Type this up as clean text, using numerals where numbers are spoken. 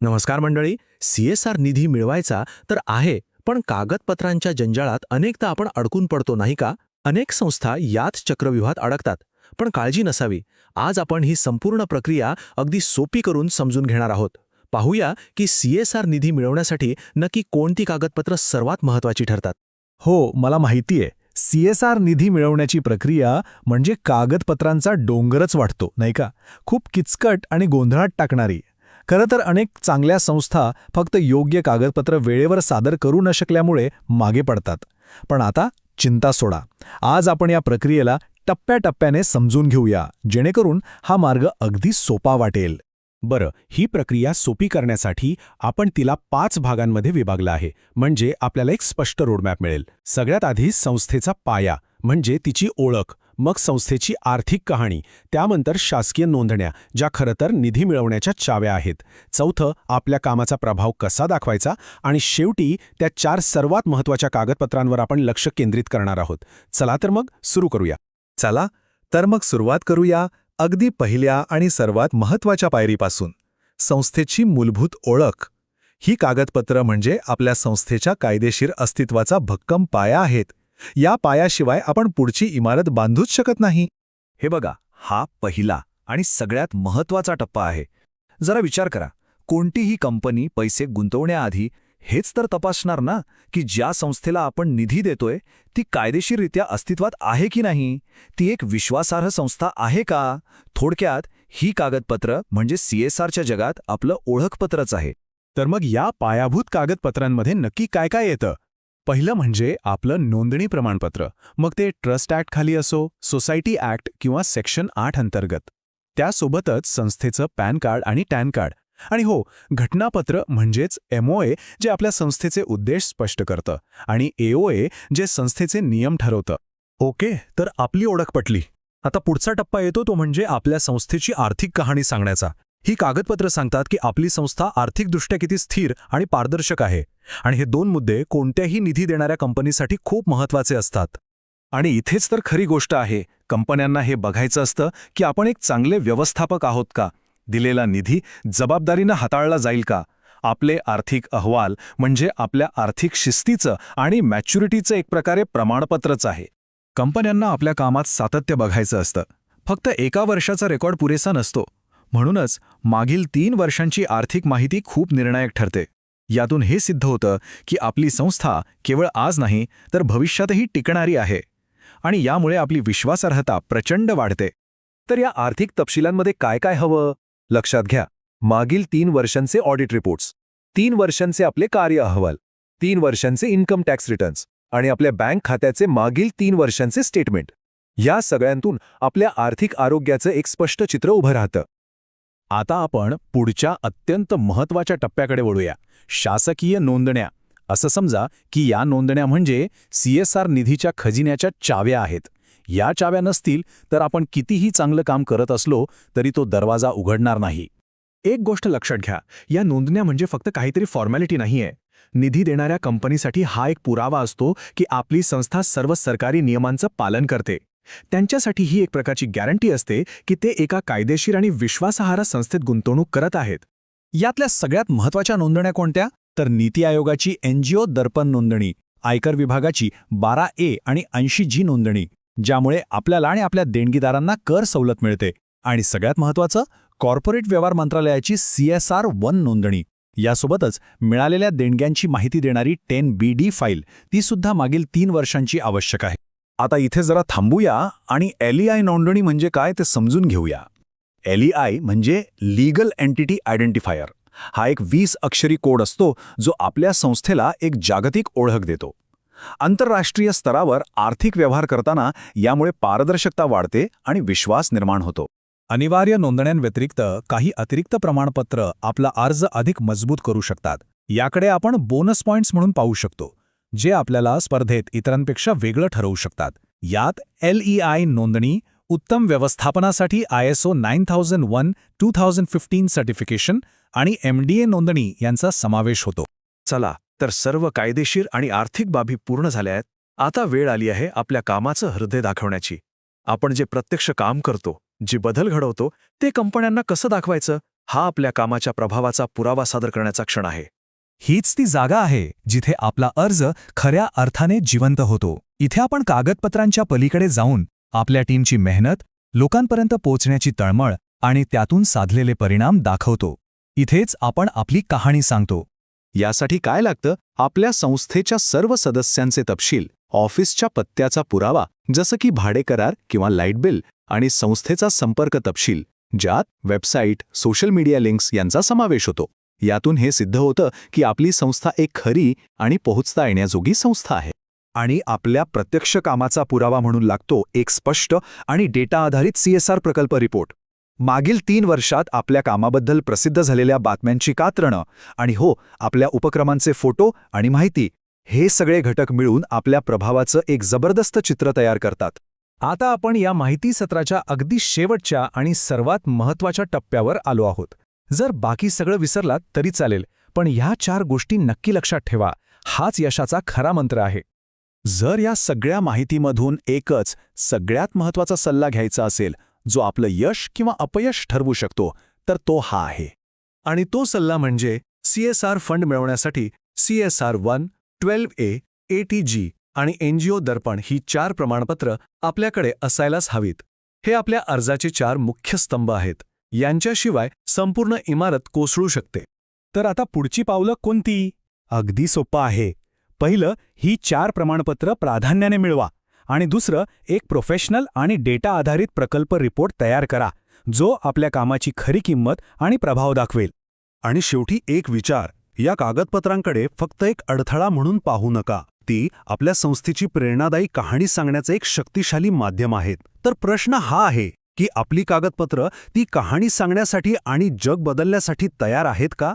नमस्कार मंडळी. CSR निधी मिळवायचा तर आहे, पण कागदपत्रांच्या जंजाळात अनेकदा आपण अडकून पडतो नाही का? अनेक संस्था याच चक्रव्यूहात अडकतात. पण काळजी नसावी. आज आपण ही संपूर्ण प्रक्रिया अगदी सोपी करून समजून घेणार आहोत. पाहूया की CSR निधी मिळवण्यासाठी नक्की कोणती कागदपत्र सर्वात महत्त्वाची ठरतात. हो, मला माहितीये. CSR निधी मिळवण्याची प्रक्रिया म्हणजे कागदपत्रांचा डोंगरच वाटतो, नाही का? खूप किचकट आणि गोंधळात टाकणारी. खरं तर अनेक चांगल्या संस्था फक्त योग्य कागदपत्र वेळेवर सादर करू न शकल्यामुळे मागे पडतात. पण आता चिंता सोडा. आज आपण या प्रक्रियेला टप्प्याटप्प्याने समजून घेऊया, जेणेकरून हा मार्ग अगदी सोपा वाटेल. बरं, ही प्रक्रिया सोपी करण्यासाठी आपण तिला 5 भागांमध्ये विभागलं आहे. म्हणजे आपल्याला एक स्पष्ट रोडमॅप मिळेल. सगळ्यात आधी संस्थेचा पाया, म्हणजे तिची ओळख, मग संस्थेची आर्थिक कहाणी, त्यानंतर शासकीय नोंदण्या, ज्या खरं तर निधी मिळवण्याच्या चाव्या आहेत. चौथं, आपल्या कामाचा प्रभाव कसा दाखवायचा, आणि शेवटी त्या 4 सर्वात महत्त्वाच्या कागदपत्रांवर आपण लक्ष केंद्रित करणार आहोत. चला तर मग सुरू करूया. चला, तर मग सुरुवात करूया अगदी पहिल्या आणि सर्वात महत्त्वाच्या पायरीपासून. संस्थेची मूलभूत ओळख. ही कागदपत्र म्हणजे आपल्या संस्थेच्या कायदेशीर अस्तित्वाचा भक्कम पाया आहेत. या पायाशिवाय आपण पुढची इमारत बांधूच शकत नाही. हे बघा, हा पहिला आणि सगळ्यात महत्त्वाचा टप्पा आहे. जरा विचार करा, कोणतीही कंपनी पैसे गुंतवण्याआधी हेच तर तपासणार ना की ज्या संस्थेला आपण निधी देतोय ती कायदेशीररित्या अस्तित्वात आहे की नाही, ती एक विश्वासार्ह संस्था आहे का. थोडक्यात ही कागदपत्र म्हणजे CSRच्या जगात आपलं ओळखपत्रच आहे. तर मग या पायाभूत कागदपत्रांमध्ये नक्की काय काय येतं? पहिलं म्हणजे आपलं नोंदणी प्रमाणपत्र. मग ते ट्रस्ट ॲक्ट खाली असो, सोसायटी ॲक्ट किंवा सेक्शन 8 अंतर्गत. त्यासोबतच संस्थेचं पॅन कार्ड आणि टॅन कार्ड. आणि हो, घटनापत्र म्हणजेच MOA, जे आपल्या संस्थेचे उद्देश स्पष्ट करतं, आणि AOA, जे संस्थेचे नियम ठरवतं. ओके, तर आपली ओळख पटली. आता पुढचा टप्पा येतो तो म्हणजे आपल्या संस्थेची आर्थिक कहाणी सांगण्याचा. ही कागदपत्र सांगतात की आपली संस्था आर्थिकदृष्ट्या किती स्थिर आणि पारदर्शक आहे. आणि हे 2 मुद्दे कोणत्याही निधी देणाऱ्या कंपनीसाठी खूप महत्त्वाचे असतात. आणि इथेच तर खरी गोष्ट आहे. कंपन्यांना हे बघायचं असतं की आपण एक चांगले व्यवस्थापक आहोत का, दिलेला निधी जबाबदारीनं हाताळला जाईल का. आपले आर्थिक अहवाल म्हणजे आपल्या आर्थिक शिस्तीचं आणि मॅच्युरिटीचं एक प्रकारे प्रमाणपत्रच आहे. कंपन्यांना आपल्या कामात सातत्य बघायचं असतं. फक्त एका वर्षाचा रेकॉर्ड पुरेसा नसतो. म्हणूनच मागील 3 वर्षांची आर्थिक माहिती खूप निर्णायक ठरते. यातून हे सिद्ध होतं की आपली संस्था केवळ आज नाही तर भविष्यातही टिकणारी आहे. आणि यामुळे आपली विश्वासार्हता प्रचंड वाढते. तर या आर्थिक तपशिलांमध्ये काय काय हवं लक्षात घ्या. मागील 3 वर्षांचे ऑडिट रिपोर्ट्स, 3 वर्षांचे आपले कार्य अहवाल, 3 वर्षांचे इन्कम टॅक्स रिटर्न्स आणि आपल्या बँक खात्याचे मागील 3 वर्षांचे स्टेटमेंट. या सगळ्यांतून आपल्या आर्थिक आरोग्याचं एक स्पष्ट चित्र उभं राहतं. आता आपण पुढच्या अत्यंत महत्त्वाच्या टप्प्याकडे वळूया, शासकीय नोंदण्या. असं समजा की या नोंदण्या म्हणजे CSR निधीच्या खजिन्याच्या चाव्या आहेत. या चाव्या नसतील तर आपण कितीही चांगलं काम करत असलो तरी तो दरवाजा उघडणार नाही. एक गोष्ट लक्षात घ्या, या नोंदण्या म्हणजे फक्त काहीतरी फॉर्मॅलिटी नाहीये. निधी देणाऱ्या कंपनीसाठी हा एक पुरावा असतो की आपली संस्था सर्व सरकारी नियमांचं पालन करते. त्यांच्यासाठी ही एक प्रकारची गॅरंटी असते की ते एका कायदेशीर आणि विश्वासार्ह संस्थेत गुंतवणूक करत आहेत. यातल्या सगळ्यात महत्त्वाच्या नोंदण्या कोणत्या? तर नीती आयोगाची NGO दर्पण नोंदणी, आयकर विभागाची 12A आणि 80G नोंदणी, ज्यामुळे आपल्याला आणि आपल्या देणगीदारांना कर सवलत मिळते. आणि सगळ्यात महत्त्वाचं, कॉर्पोरेट व्यवहार मंत्रालयाची CSR1 नोंदणी. यासोबतच मिळालेल्या देणग्यांची माहिती देणारी 10BD फाईल, ती सुद्धा मागील 3 वर्षांची आवश्यक आहे. आता इथे जरा थांबूया आणि LEI नोंदणी म्हणजे काय ते समजून घेऊया. LEI म्हणजे लीगल एंटिटी आयडेंटिफायर. हा एक 20 अक्षरी कोड असतो जो आपल्या संस्थेला एक जागतिक ओळख देतो. आंतरराष्ट्रीय स्तरावर आर्थिक व्यवहार करताना यामुळे पारदर्शकता वाढते आणि विश्वास निर्माण होतो. अनिवार्य नोंदण्यांव्यतिरिक्त काही अतिरिक्त प्रमाणपत्र आपला अर्ज अधिक मजबूत करू शकतात. याकडे आपण बोनस पॉइंट्स म्हणून पाहू शकतो, जे आपल्याला स्पर्धेत इतरांपेक्षा वेगळं ठरवू शकतात. यात LEI नोंदणी, उत्तम व्यवस्थापनासाठी ISO 9001:2015 सर्टिफिकेशन आणि MDA नोंदणी यांचा समावेश होतो. चला, तर सर्व कायदेशीर आणि आर्थिक बाबी पूर्ण झाल्या आहेत. आता वेळ आली आहे आपल्या कामाचं हृदय दाखवण्याची. आपण जे प्रत्यक्ष काम करतो, जे बदल घडवतो, ते कंपन्यांना कसं दाखवायचं हा आपल्या कामाच्या प्रभावाचा पुरावा सादर करण्याचा क्षण आहे. हीच ती जागा आहे जिथे आपला अर्ज खऱ्या अर्थाने जिवंत होतो. इथे आपण कागदपत्रांच्या पलीकडे जाऊन आपल्या टीमची मेहनत, लोकांपर्यंत पोहोचण्याची तळमळ आणि त्यातून साधलेले परिणाम दाखवतो. इथेच आपण आपली कहाणी सांगतो. यासाठी काय लागतं? आपल्या संस्थेच्या सर्व सदस्यांचे तपशील, ऑफिसच्या पत्त्याचा पुरावा जसं की भाडे करार किंवा लाईट बिल आणि संस्थेचा संपर्क तपशील, ज्यात वेबसाईट, सोशल मीडिया लिंक्स यांचा समावेश होतो. यातून हे सिद्ध होतं की आपली संस्था एक खरी आणि पोहोचता येण्याजोगी संस्था आहे. आणि आपल्या प्रत्यक्ष कामाचा पुरावा म्हणून लागतो एक स्पष्ट आणि डेटा आधारित CSR प्रकल्प रिपोर्ट. मागील 3 वर्षात आपल्या कामाबद्दल प्रसिद्ध झालेल्या बातम्यांची कात्रणं आणि आपल्या उपक्रमांचे फोटो आणि माहिती, हे सगळे घटक मिळून आपल्या प्रभावाचं एक जबरदस्त चित्र तयार करतात. आता आपण या माहिती सत्राच्या अगदी शेवटच्या आणि सर्वात महत्त्वाच्या टप्प्यावर आलो आहोत. जर बाकी सगळं विसरलात तरी चालेल, पण ह्या 4 गोष्टी नक्की लक्षात ठेवा. हाच यशाचा खरा मंत्र आहे. जर या सगळ्या माहितीमधून एकच सगळ्यात महत्त्वाचा सल्ला घ्यायचा असेल, जो आपलं यश किंवा अपयश ठरवू शकतो, तर तो हा आहे. आणि तो सल्ला म्हणजे CSR फंड मिळवण्यासाठी CSR 1, 12A, ATG आणि NGO दर्पण ही 4 प्रमाणपत्र आपल्याकडे असायलाच हवीत. हे आपल्या अर्जाचे 4 मुख्य स्तंभ आहेत. यांच्याशिवाय संपूर्ण इमारत कोसळू शकते. तर आता पुढची पावलं कोणती? अगदी सोपं आहे. पहिलं, ही 4 प्रमाणपत्र प्राधान्याने मिळवा आणि दुसरं, एक प्रोफेशनल आणि डेटा आधारित प्रकल्प रिपोर्ट तयार करा, जो आपल्या कामाची खरी किंमत आणि प्रभाव दाखवेल. आणि शेवटी एक विचार, या कागदपत्रांकडे फक्त एक अडथळा म्हणून पाहू नका. ती आपल्या संस्थेची प्रेरणादायी कहाणी सांगण्याचं एक शक्तिशाली माध्यम आहेत. तर प्रश्न हा आहे की आपली कागदपत्र ती कहाणी सांगण्यासाठी आणि जग बदलण्यासाठी तयार आहेत का?